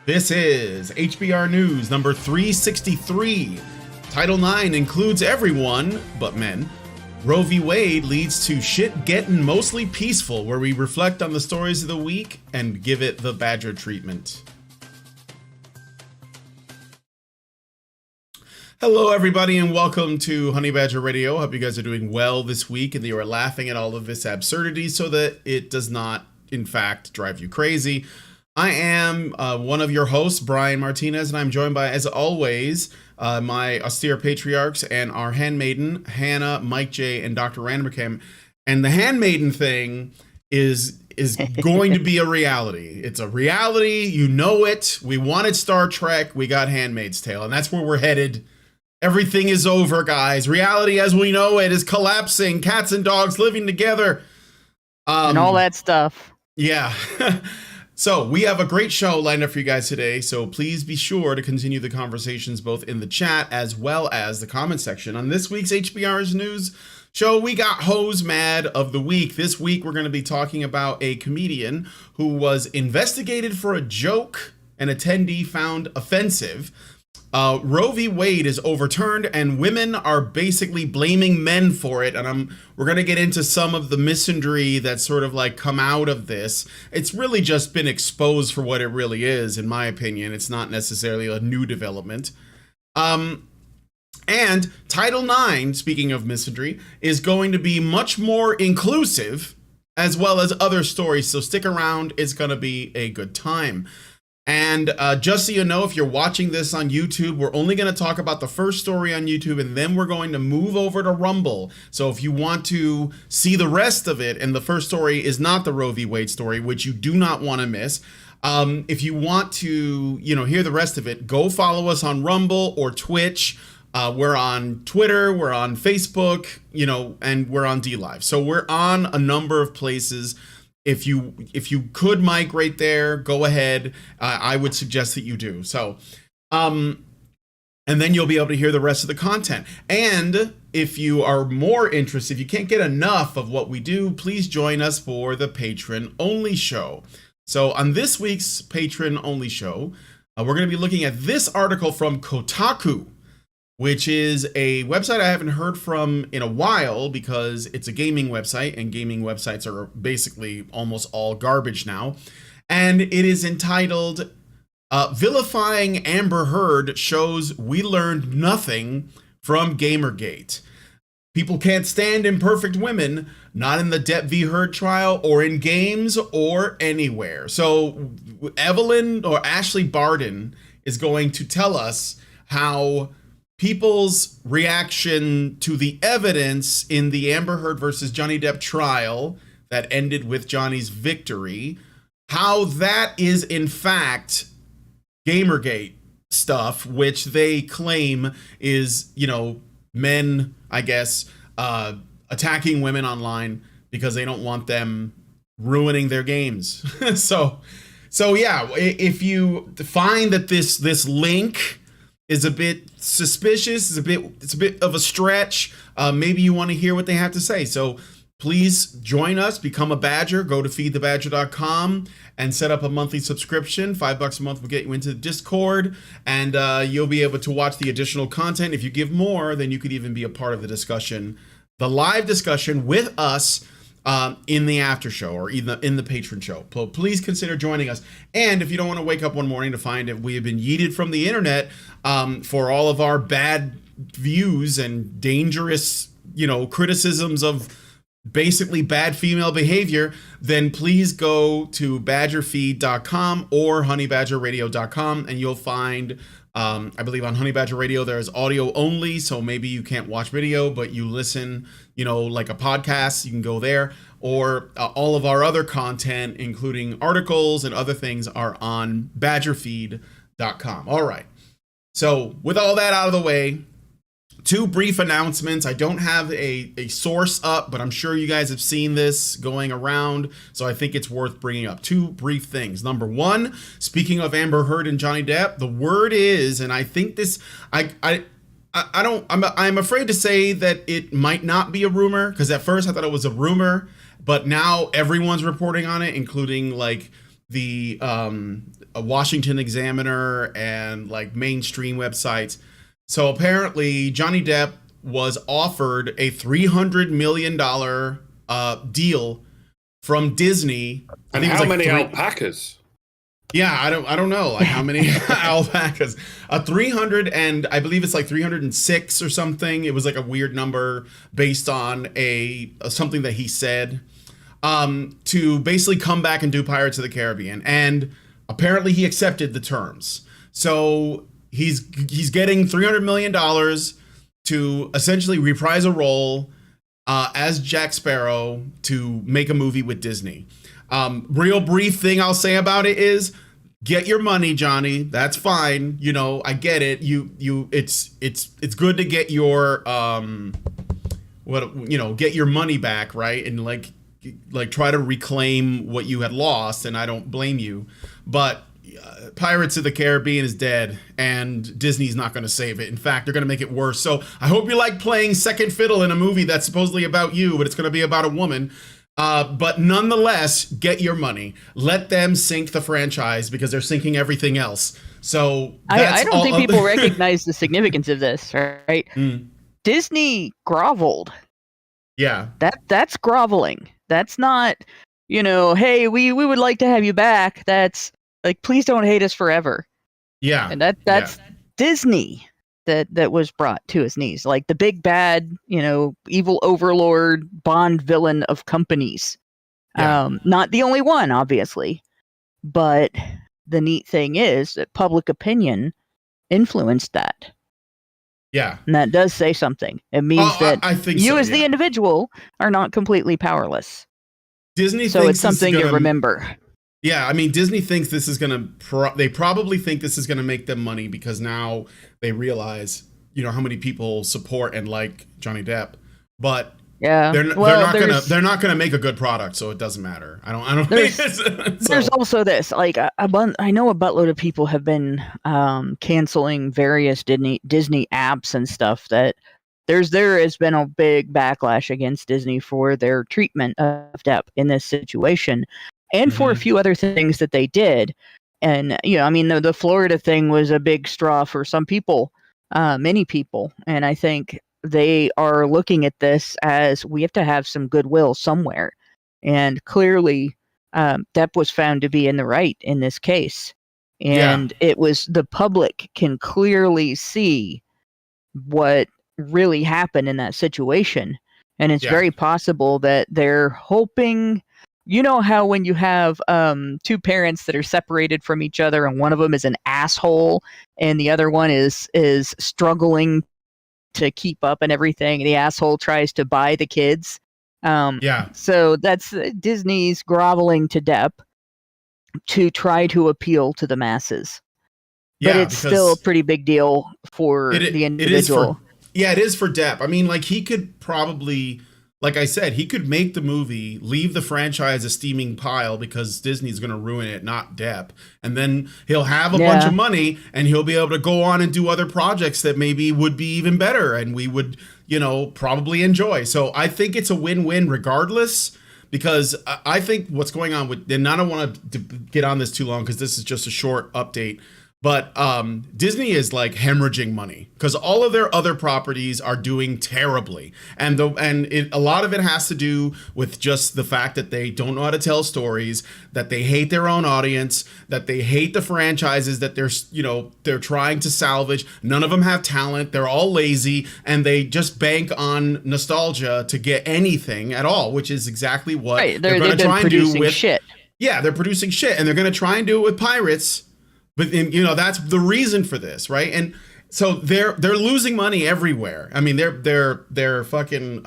This is HBR News number 363. Title IX includes everyone but men. Roe v. Wade leads to shit getting mostly peaceful, where we reflect on the stories of the week and give it the Badger treatment. Hello, everybody, and welcome to Honey Badger Radio. Hope you guys are doing well this week and you are laughing at all of this absurdity so that it does not, in fact, drive you crazy. I am one of your hosts, Brian Martinez, and I'm joined by, as always, my austere patriarchs and our handmaiden, Hannah, Mike J, and Dr. Randercam. And the handmaiden thing is going to be a reality. It's a reality. You know it. We wanted Star Trek. We got Handmaid's Tale, and that's where we're headed. Everything is over, guys. Reality as we know it is collapsing. Cats and dogs living together. And all that stuff. Yeah. So we have a great show lined up for you guys today, so please be sure to continue the conversations both in the chat as well as the comment section. On this week's HBR's News show, we got Hose Mad of the Week. This week, we're going to be talking about a comedian who was investigated for a joke an attendee found offensive. Roe v. Wade is overturned and women are basically blaming men for it. And we're going to get into some of the misandry that's sort of like come out of this. It's really just been exposed for what it really is, in my opinion. It's not necessarily a new development. And Title IX, speaking of misandry, is going to be much more inclusive as well as other stories. So stick around. It's going to be a good time. And just so you know, if you're watching this on YouTube, we're only going to talk about the first story on YouTube, and then we're going to move over to Rumble. So if you want to see the rest of it, and the first story is not the Roe v. Wade story, which you do not want to miss. If you want to, hear the rest of it, go follow us on Rumble or Twitch. We're on Twitter, we're on Facebook, and we're on DLive. So we're on a number of places. If you could migrate there, go ahead. I would suggest that you do. So, and then you'll be able to hear the rest of the content. And if you are more interested, if you can't get enough of what we do, please join us for the Patron Only show. So on this week's Patron Only show, we're going to be looking at this article from Kotaku, which is a website I haven't heard from in a while because it's a gaming website, and gaming websites are basically almost all garbage now. And it is entitled, Vilifying Amber Heard Shows We Learned Nothing from Gamergate. People can't stand imperfect women, not in the Depp v. Heard trial or in games or anywhere. So Evelyn or Ashley Barden is going to tell us how people's reaction to the evidence in the Amber Heard versus Johnny Depp trial that ended with Johnny's victory, how that is in fact Gamergate stuff, which they claim is, men, I guess, attacking women online because they don't want them ruining their games. So yeah, if you find that this link is a bit suspicious, it's a bit of a stretch, maybe you want to hear what they have to say. So please join us, become a Badger, go to feedthebadger.com and set up a monthly subscription. $5 a month will get you into the Discord, and you'll be able to watch the additional content. If you give more, then you could even be a part of the discussion, the live discussion with us in the after show or in the patron show. So please consider joining us. And if you don't want to wake up one morning to find that we have been yeeted from the internet for all of our bad views and dangerous, criticisms of basically bad female behavior, then please go to badgerfeed.com or honeybadgerradio.com, and you'll find, I believe on Honey Badger Radio, there's audio only. So maybe you can't watch video, but you listen, like a podcast, you can go there. Or all of our other content, including articles and other things, are on badgerfeed.com. All right. So with all that out of the way, two brief announcements. I don't have a source up, but I'm sure you guys have seen this going around, so I think it's worth bringing up. Two brief things. Number one, speaking of Amber Heard and Johnny Depp, the word is, and I think this, I'm afraid to say that it might not be a rumor, because at first I thought it was a rumor, but now everyone's reporting on it, including like the Washington Examiner and like mainstream websites. So apparently Johnny Depp was offered a $300 million deal from Disney. And how many alpacas? Yeah, I don't know like how many alpacas. 300, and I believe it's like 306 or something. It was like a weird number based on something that he said, to basically come back and do Pirates of the Caribbean, and apparently he accepted the terms. So he's getting $300 million to essentially reprise a role as Jack Sparrow to make a movie with Disney. Real brief thing I'll say about it is, get your money, Johnny. That's fine. You know, I get it. It's good to get your get your money back, right? And like try to reclaim what you had lost, and I don't blame you. But Pirates of the Caribbean is dead, and Disney's not going to save it. In fact, they're going to make it worse. So I hope you like playing second fiddle in a movie that's supposedly about you, but it's going to be about a woman. But nonetheless, get your money. Let them sink the franchise because they're sinking everything else. So I don't think people recognize the significance of this, right? Disney groveled. Yeah. That's groveling. That's not, hey, we would like to have you back. That's like, please don't hate us forever. Yeah. And that's Disney that was brought to his knees, like the big bad, evil overlord, Bond villain of companies. Yeah. Not the only one, obviously, but the neat thing is that public opinion influenced that. Yeah. And that does say something. It means that I think you so, as the individual are not completely powerless. Disney so thinks it's something to remember. Yeah, I mean, Disney thinks this is going to, they probably think this is going to make them money because now they realize, how many people support and like Johnny Depp. But yeah, they're not gonna make a good product, so it doesn't matter. I don't think there's also this, like, I know a buttload of people have been canceling various Disney apps and stuff. That there has been a big backlash against Disney for their treatment of Depp in this situation, and for a few other things that they did. And I mean, the Florida thing was a big straw for some people, many people, and I think they are looking at this as, we have to have some goodwill somewhere. And clearly, Depp was found to be in the right in this case. And it was, the public can clearly see what really happened in that situation. And it's very possible that they're hoping, how when you have two parents that are separated from each other and one of them is an asshole and the other one is struggling to keep up and everything, the asshole tries to buy the kids. So that's Disney's groveling to Depp to try to appeal to the masses. But it's still a pretty big deal for the individual. It is for Depp. I mean, like, he could probably, like I said, he could make the movie, leave the franchise a steaming pile because Disney's going to ruin it, not Depp. And then he'll have a bunch of money and he'll be able to go on and do other projects that maybe would be even better and we would, probably enjoy. So I think it's a win-win regardless, because I think what's going on with, and I don't want to get on this too long because this is just a short update, but Disney is like hemorrhaging money because all of their other properties are doing terribly, and a lot of it has to do with just the fact that they don't know how to tell stories, that they hate their own audience, that they hate the franchises that they're trying to salvage. None of them have talent. They're all lazy, and they just bank on nostalgia to get anything at all, which is exactly what they're going to try and do with shit. Yeah, they're producing shit, and they're going to try and do it with Pirates. But that's the reason for this, right? And so they're losing money everywhere. I mean, they're fucking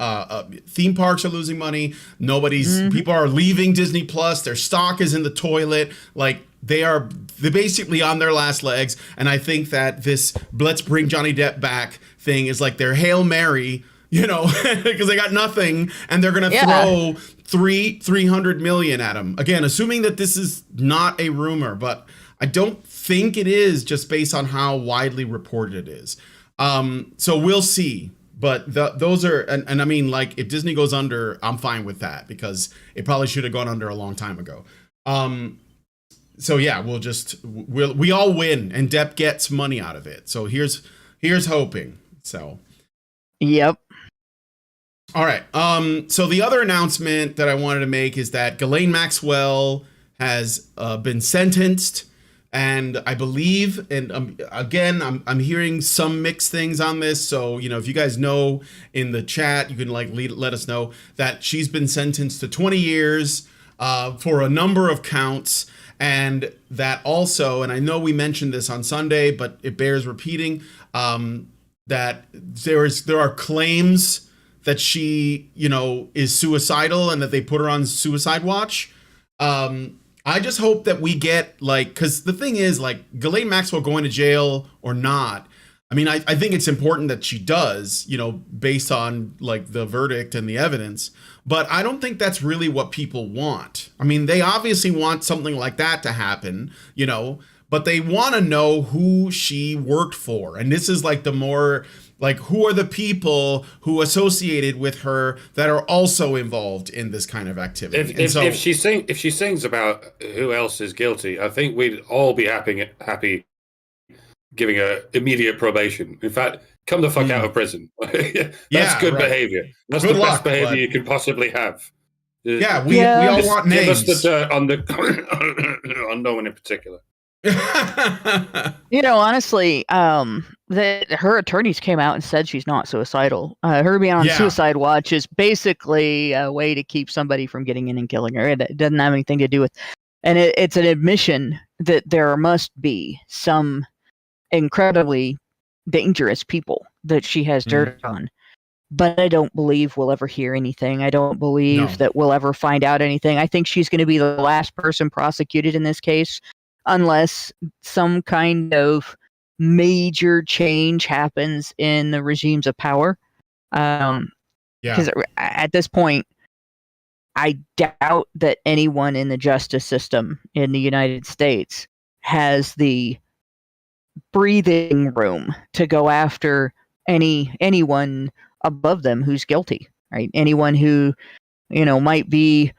theme parks are losing money. People are leaving Disney Plus. Their stock is in the toilet. Like, they're basically on their last legs. And I think that this "let's bring Johnny Depp back" thing is like their Hail Mary, because they got nothing, and they're gonna throw $300 million at him again, assuming that this is not a rumor, but I don't think it is, just based on how widely reported it is. So we'll see. But those are, and I mean, like, if Disney goes under, I'm fine with that because it probably should have gone under a long time ago. So yeah, we all win, and Depp gets money out of it. So here's hoping. So. Yep. All right. So the other announcement that I wanted to make is that Ghislaine Maxwell has been sentenced, and I believe, and again, I'm hearing some mixed things on this. So if you guys know in the chat, you can let us know that she's been sentenced to 20 years for a number of counts, and that also, and I know we mentioned this on Sunday, but it bears repeating, that there are claims that she, is suicidal and that they put her on suicide watch. I just hope that we get because the thing is, Ghislaine Maxwell going to jail or not, I mean, I think it's important that she does, based on the verdict and the evidence, but I don't think that's really what people want. I mean, they obviously want something like that to happen, but they want to know who she worked for. And this is the more who are the people who associated with her that are also involved in this kind of activity. If she sings about who else is guilty, I think we'd all be happy giving her immediate probation. In fact, come the fuck out of prison. That's good behavior. That's the best behavior you can possibly have. Yeah, we all want names. Give us the dirt on on no one in particular. Honestly, her attorneys came out and said she's not suicidal. Her being on suicide watch is basically a way to keep somebody from getting in and killing her. It doesn't have anything to do with, and it's an admission that there must be some incredibly dangerous people that she has dirt on. But I don't believe we'll ever hear anything. I don't believe that we'll ever find out anything. I think she's going to be the last person prosecuted in this case, unless some kind of major change happens in the regimes of power. Because at this point, I doubt that anyone in the justice system in the United States has the breathing room to go after anyone above them who's guilty, right? Anyone who, might be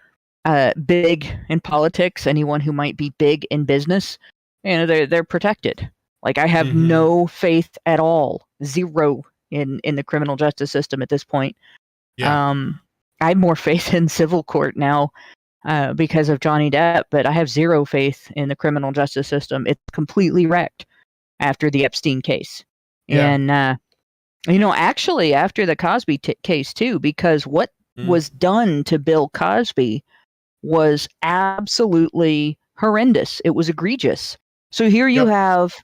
big in politics, anyone who might be big in business, they're protected. I have no faith at all, zero in the criminal justice system at this point. I have more faith in civil court now because of Johnny Depp, but I have zero faith in the criminal justice system. It's completely wrecked after the Epstein case. And actually after the Cosby case too, because what was done to Bill Cosby was absolutely horrendous. It was egregious. So here you have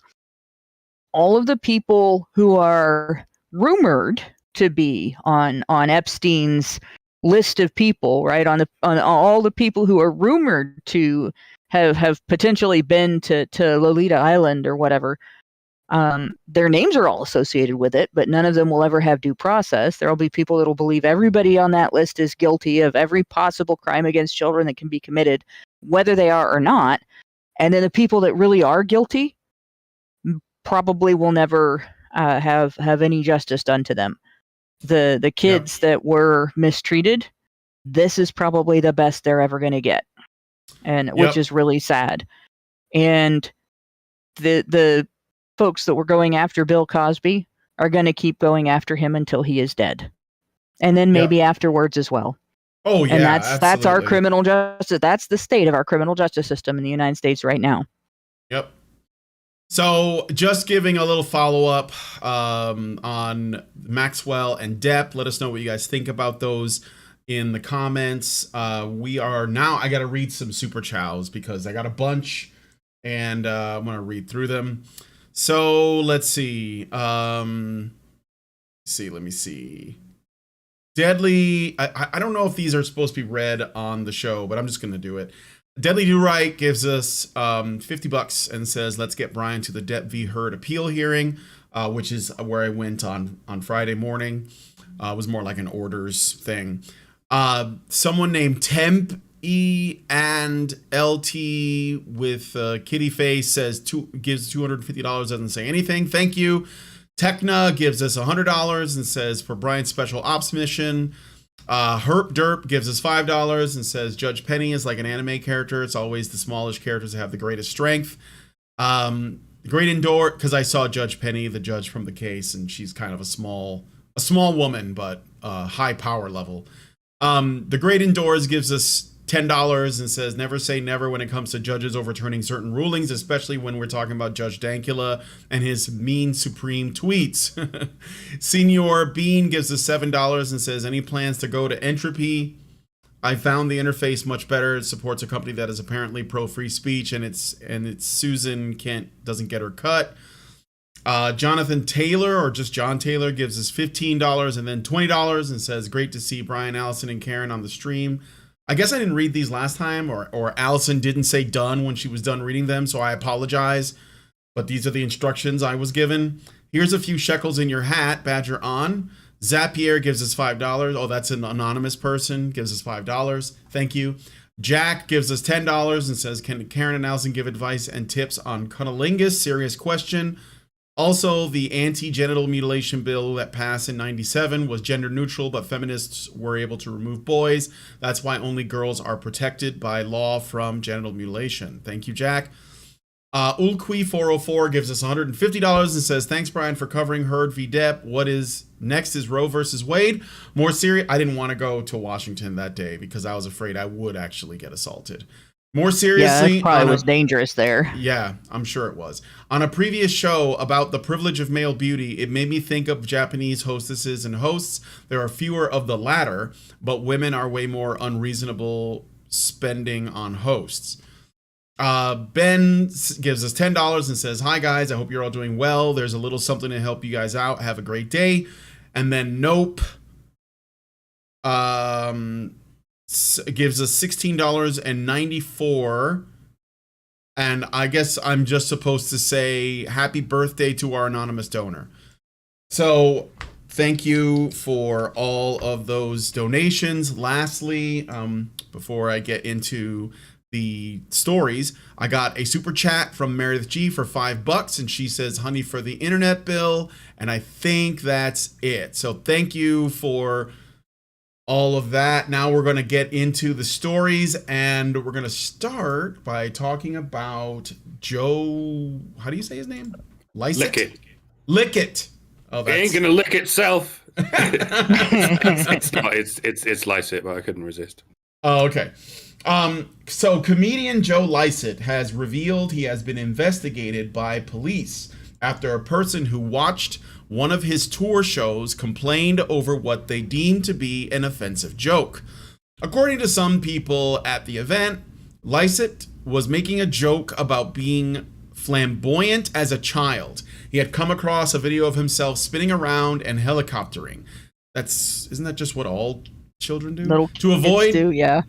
all of the people who are rumored to be on Epstein's list of people, right? On all the people who are rumored to have potentially been to Lolita Island or whatever. Their names are all associated with it, but none of them will ever have due process. There will be people that will believe everybody on that list is guilty of every possible crime against children that can be committed, whether they are or not. And then the people that really are guilty probably will never have any justice done to them. The kids that were mistreated, this is probably the best they're ever going to get, and which is really sad. And the folks that were going after Bill Cosby are going to keep going after him until he is dead, and then maybe afterwards as well. Oh yeah, and that's our criminal justice. That's the state of our criminal justice system in the United States right now. Yep. So just giving a little follow-up on Maxwell and Depp. Let us know what you guys think about those in the comments. We are now, I got to read some super chows because I got a bunch, and I'm going to read through them. So let's see. Let me see. Deadly, I don't know if these are supposed to be read on the show, but I'm just going to do it. Deadly Do Right gives us $50 and says, let's get Brian to the Depp v. Heard appeal hearing, which is where I went on Friday morning. It was more like an orders thing. Someone named Temp E and LT with kitty face says gives $250, doesn't say anything. Thank you. Techna gives us $100 and says for Brian's special ops mission. Herp Derp gives us $5 and says Judge Penny is like an anime character. It's always the smallest characters that have the greatest strength. Great Indoor, because I saw Judge Penny, the judge from the case, and she's kind of a small woman, but high power level. The Great Indoors gives us $10 and says never say never when it comes to judges overturning certain rulings, especially when we're talking about Judge Dankula and his mean supreme tweets. Senior Bean gives us $7 and says any plans to go to Entropy? I found the interface much better. It supports a company that is apparently pro free speech, and it's Susan doesn't get her cut. Jonathan Taylor, or just John Taylor, gives us $15 and then $20 and says great to see Brian, Allison, and Karen on the stream. I guess I didn't read these last time, or Allison didn't say done when she was done reading them, so I apologize. But these are the instructions I was given. Here's a few shekels in your hat, Badger on. Zapier gives us $5. Oh, that's an anonymous person, gives us $5. Thank you. Jack gives us $10 and says, can Karen and Allison give advice and tips on cunnilingus? Serious question. Also, the anti-genital mutilation bill that passed in 97 was gender neutral, but feminists were able to remove boys. That's why only girls are protected by law from genital mutilation. Thank you, Jack. Ulqui404 gives us $150 and says, thanks, Brian, for covering Heard v. Depp. What is next is Roe versus Wade. More serious. I didn't want to go to Washington that day because I was afraid I would actually get assaulted. More seriously, yeah, it probably was dangerous there. Yeah, I'm sure it was. On a previous show about the privilege of male beauty, it made me think of Japanese hostesses and hosts. There are fewer of the latter, but women are way more unreasonable spending on hosts. Ben gives us $10 and says, hi guys, I hope you're all doing well. There's a little something to help you guys out. Have a great day. And then Nope gives us $16.94, and I guess I'm just supposed to say happy birthday to our anonymous donor. So thank you for all of those donations. Lastly, before I get into the stories, I got a super chat from Meredith G for $5, and she says honey for the internet bill, and I think that's it. So thank you for all of that. Now we're going to get into the stories, and we're going to start by talking about Joe. How do you say his name? Lycett. Lickett. Oh, it ain't gonna lick itself. It's not. It's Lycett, but I couldn't resist. Oh, okay. So comedian Joe Lycett has revealed he has been investigated by police after a person who watched one of his tour shows complained over what they deemed to be an offensive joke. According to some people at the event, Lycett was making a joke about being flamboyant as a child. He had come across a video of himself spinning around and helicoptering. Isn't that just what all children do? Little to avoid kids do, yeah.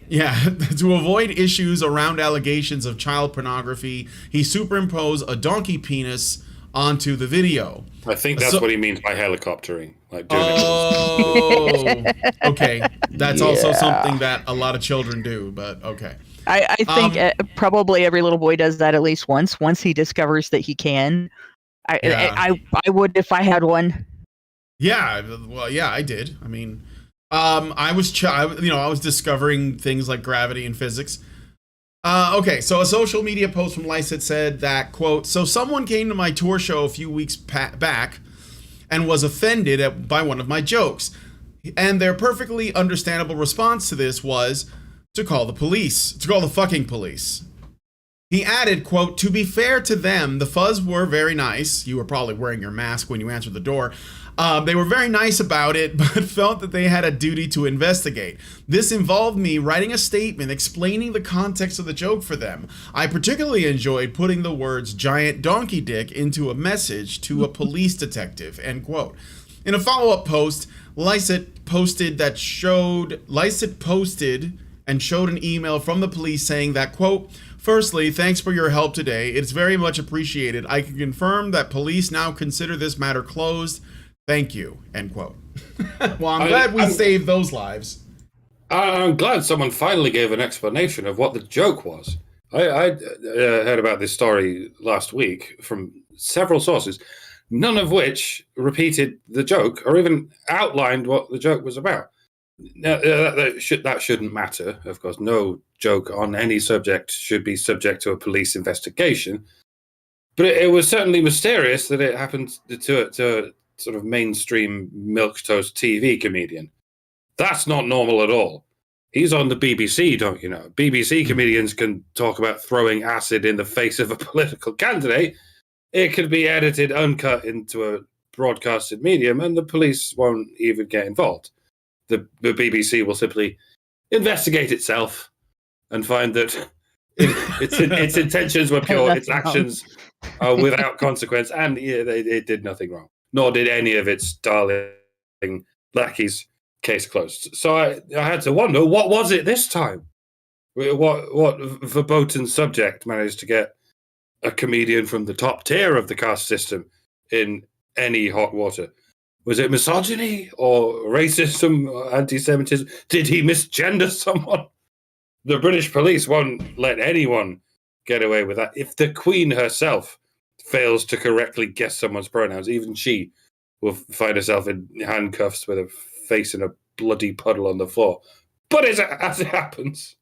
To avoid issues around allegations of child pornography, he superimposed a donkey penis onto the video. I think that's what he means by helicoptering. Like doing okay. That's also something that a lot of children do, but okay. I think probably every little boy does that at least once he discovers that he can. I would if I had one. Yeah, well, yeah, I did. I mean, I was discovering things like gravity and physics. Okay, so a social media post from Lycett said that, quote, so someone came to my tour show a few weeks back and was offended by one of my jokes. And their perfectly understandable response to this was to call the police, to call the fucking police. He added, quote, to be fair to them, the fuzz were very nice. You were probably wearing your mask when you answered the door. They were very nice about it, but felt that they had a duty to investigate. This involved me writing a statement explaining the context of the joke for them. I particularly enjoyed putting the words giant donkey dick into a message to a police detective, end quote. In a follow-up post, Lycett posted and showed an email from the police saying that, quote, firstly, thanks for your help today. It's very much appreciated. I can confirm that police now consider this matter closed. Thank you, end quote. Well, I'm glad we saved those lives. I'm glad someone finally gave an explanation of what the joke was. I heard about this story last week from several sources, none of which repeated the joke or even outlined what the joke was about. No, that shouldn't matter. Of course, no joke on any subject should be subject to a police investigation. But it was certainly mysterious that it happened to a sort of mainstream milquetoast TV comedian. That's not normal at all. He's on the BBC, don't you know? BBC comedians can talk about throwing acid in the face of a political candidate. It could be edited, uncut into a broadcasted medium, and the police won't even get involved. The BBC will simply investigate itself and find that its intentions were pure, its actions are without consequence, and it did nothing wrong. Nor did any of its darling lackeys. Case closed. So I had to wonder, what was it this time? What verboten subject managed to get a comedian from the top tier of the caste system in any hot water? Was it misogyny or racism or anti-Semitism? Did he misgender someone? The British police won't let anyone get away with that. If the Queen herself fails to correctly guess someone's pronouns, even she will find herself in handcuffs with a face in a bloody puddle on the floor. But as it happens,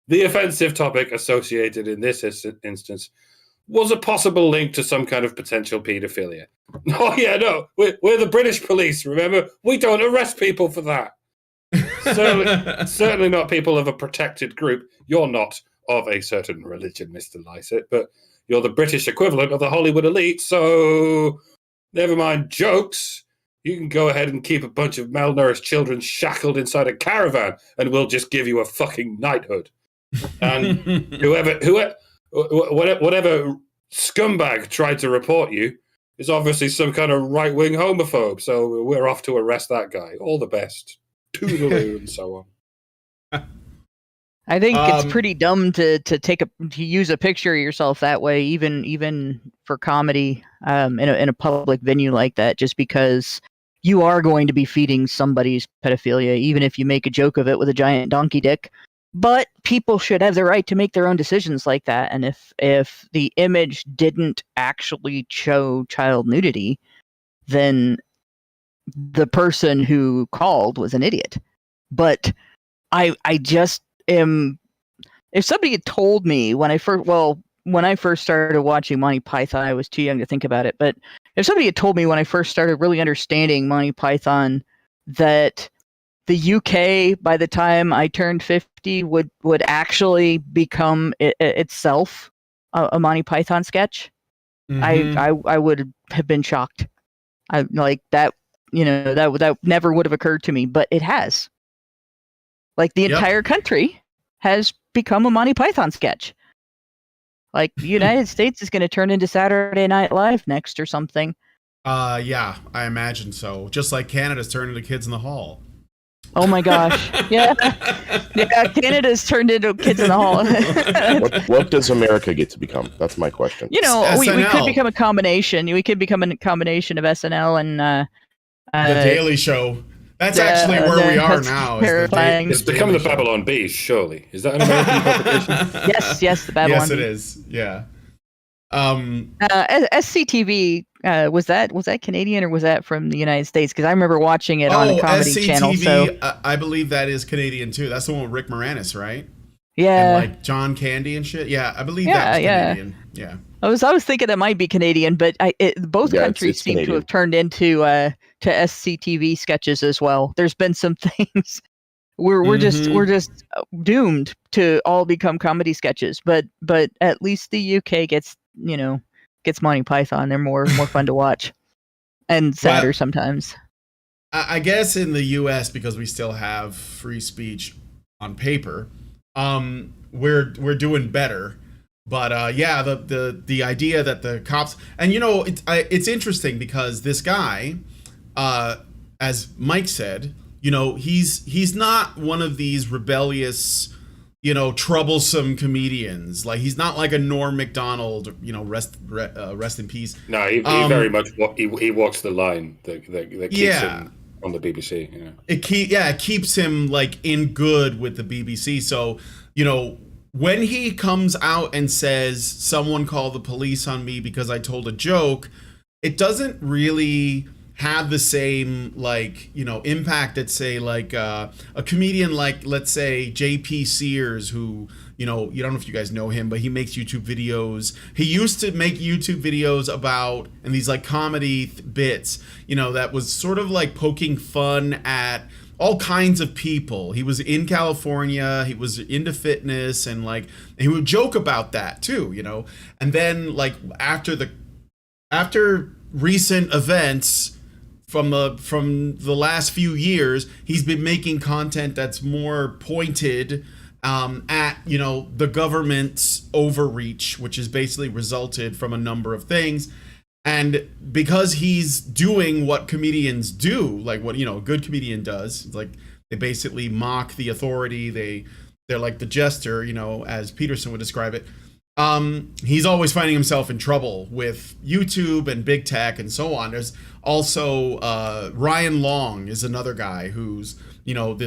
the offensive topic associated in this instance was a possible link to some kind of potential paedophilia. Oh yeah, no, we're the British police, remember? We don't arrest people for that. Certainly not people of a protected group. You're not of a certain religion, Mr. Lycett, but you're the British equivalent of the Hollywood elite, so never mind jokes. You can go ahead and keep a bunch of malnourished children shackled inside a caravan, and we'll just give you a fucking knighthood. And whatever scumbag tried to report you is obviously some kind of right-wing homophobe, so we're off to arrest that guy. All the best. Toodaloo and so on. I think it's pretty dumb to use a picture of yourself that way, even for comedy, in a public venue like that, just because you are going to be feeding somebody's pedophilia, even if you make a joke of it with a giant donkey dick. But people should have the right to make their own decisions like that. And if the image didn't actually show child nudity, then the person who called was an idiot. But I just am. If somebody had told me when I first started watching Monty Python, I was too young to think about it. But if somebody had told me when I first started really understanding Monty Python that the UK, by the time I turned 50, would actually become itself a Monty Python sketch, I would have been shocked. I like that. That never would have occurred to me, but it has. Like the entire country has become a Monty Python sketch. Like the United States is going to turn into Saturday Night Live next or something. Yeah, I imagine so. Just like Canada's turned into Kids in the Hall. Oh my gosh. Yeah. Canada's turned into Kids in the Hall. What does America get to become? That's my question. We could become a combination. We could become a combination of SNL and The Daily Show. That's actually where we are now. It's becoming the Babylon Bee, surely. Is that an American publication? Yes, the Babylon Bee. Yes, it is. Yeah. SCTV, was that Canadian or was that from the United States? Because I remember watching it on the Comedy Channel. So I believe that is Canadian too. That's the one with Rick Moranis, right? Yeah. And like John Candy and shit. Yeah, I believe that was Canadian. Yeah. I was thinking it might be Canadian, but both countries seem to have turned into to SCTV sketches as well. There's been some things we're just doomed to all become comedy sketches, but at least the UK gets Monty Python. They're more fun to watch and sadder sometimes. I guess in the US, because we still have free speech on paper, we're doing better. But the idea that the cops, and it's interesting because this guy, as Mike said, he's not one of these rebellious, troublesome comedians. Like he's not like a Norm Macdonald, rest in peace. No, he very much he walks the line that keeps him on the BBC. It keeps him like in good with the BBC. So when he comes out and says someone called the police on me because I told a joke, it doesn't really have the same, like, you know, impact that, say, like a comedian like, let's say, JP Sears, who, you know, you don't know if you guys know him, but he makes YouTube videos. He used to make YouTube videos about, and these like comedy bits, you know, that was sort of like poking fun at all kinds of people. He was in California, he was into fitness, and like, and he would joke about that too, you know. And then like after recent events from the last few years, he's been making content that's more pointed at, you know, the government's overreach, which has basically resulted from a number of things. And because he's doing what comedians do, like what, you know, a good comedian does, like they basically mock the authority, they're like the jester, you know, as Peterson would describe it. He's always finding himself in trouble with YouTube and big tech and so on. There's also Ryan Long is another guy who's, you know,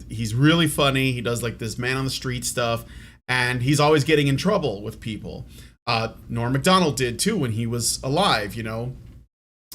he's really funny. He does like this man on the street stuff, and he's always getting in trouble with people. Norm Macdonald did too when he was alive, you know,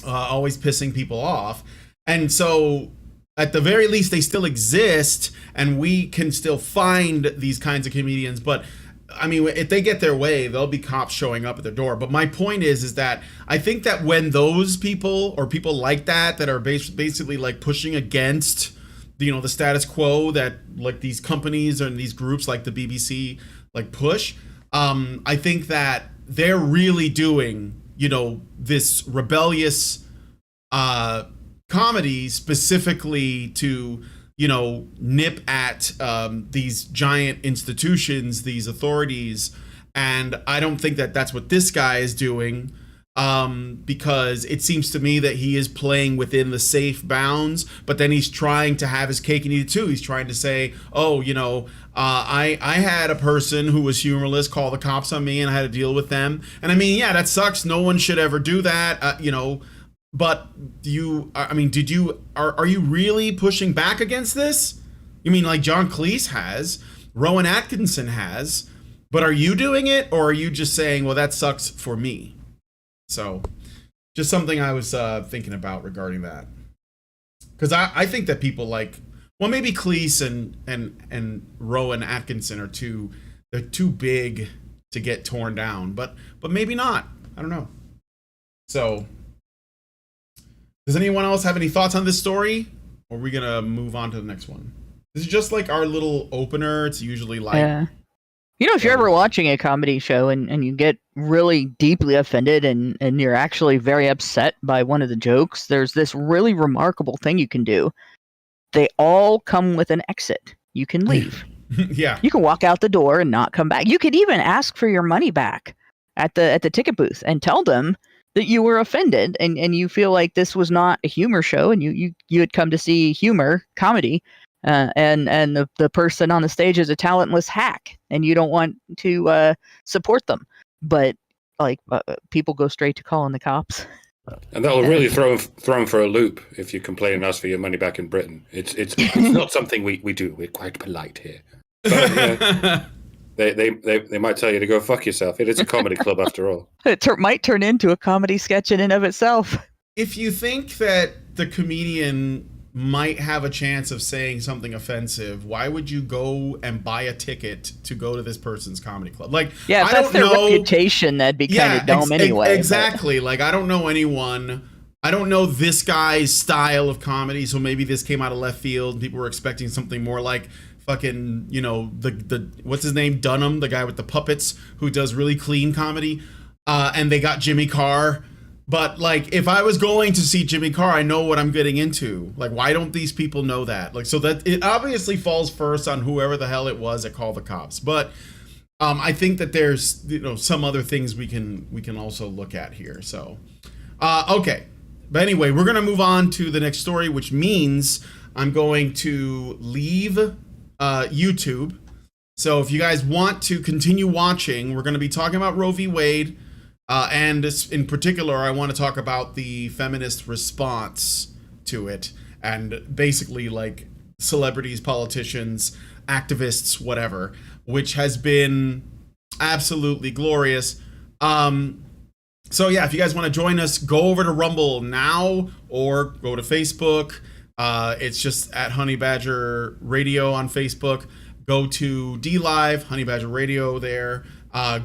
always pissing people off. And so at the very least, they still exist, and we can still find these kinds of comedians. But I mean, if they get their way, there'll be cops showing up at their door. But my point is that I think that when those people, or people like that are basically like pushing against, you know, the status quo that like these companies and these groups like the BBC like push, I think that they're really doing, you know, this rebellious comedy specifically to, you know, nip at these giant institutions, these authorities. And I don't think that that's what this guy is doing, because it seems to me that he is playing within the safe bounds, but then he's trying to have his cake and eat it too. He's trying to say, oh, you know, I had a person who was humorless call the cops on me and I had to deal with them. And I mean, yeah, that sucks. No one should ever do that, you know. But are you really pushing back against this? You mean like John Cleese has, Rowan Atkinson has, but are you doing it, or are you just saying, well, that sucks for me? So just something I was thinking about regarding that. Because I think that people like, well, maybe Cleese and Rowan Atkinson are they're too big to get torn down, but maybe not. I don't know. So does anyone else have any thoughts on this story? Or are we going to move on to the next one? This is just like our little opener. It's usually like... You know, if you're ever watching a comedy show and you get really deeply offended and you're actually very upset by one of the jokes, there's this really remarkable thing you can do. They all come with an exit. You can leave. Yeah. You can walk out the door and not come back. You could even ask for your money back at the ticket booth and tell them that you were offended and you feel like this was not a humor show and you had come to see humor, comedy, and the person on the stage is a talentless hack and you don't want to support them. But like people go straight to calling the cops. And that'll really throw them for a loop if you complain and ask for your money back in Britain. It's not something we do. We're quite polite here. But, They might tell you to go fuck yourself. It is a comedy club after all. It might turn into a comedy sketch in and of itself. If you think that the comedian might have a chance of saying something offensive, why would you go and buy a ticket to go to this person's comedy club? Like, yeah, if that's their reputation, that'd be kind of dumb anyway. Exactly. Like, I don't know anyone. I don't know this guy's style of comedy, so maybe this came out of left field. People were expecting something more like fucking, you know, the what's his name, Dunham, the guy with the puppets who does really clean comedy, and they got Jimmy Carr. But like, if I was going to see Jimmy Carr, I know what I'm getting into. Like, why don't these people know that? Like, so that it obviously falls first on whoever the hell it was that called the cops. But I think that there's, you know, some other things we can also look at here. So okay, but anyway, we're gonna move on to the next story, which means I'm going to leave YouTube. So if you guys want to continue watching, we're going to be talking about Roe v. Wade, and in particular, I want to talk about the feminist response to it, and basically like celebrities, politicians, activists, whatever, which has been absolutely glorious. So yeah, if you guys want to join us, go over to Rumble now or go to Facebook. It's just at Honey Badger Radio on Facebook. Go to D Live, Honey Badger Radio there.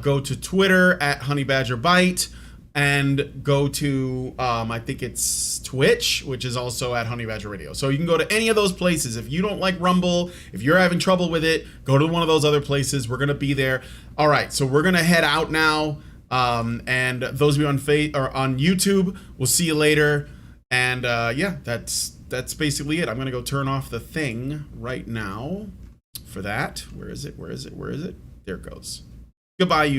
Go to Twitter at Honey Badger Bite, and go to I think it's Twitch, which is also at Honey Badger Radio. So you can go to any of those places. If you don't like Rumble, if you're having trouble with it, go to one of those other places. We're gonna be there. All right, so we're gonna head out now. And those of you on on YouTube, we'll see you later. And yeah, that's basically it. I'm gonna go turn off the thing right now for that. Where is it? There it goes. Goodbye, YouTube.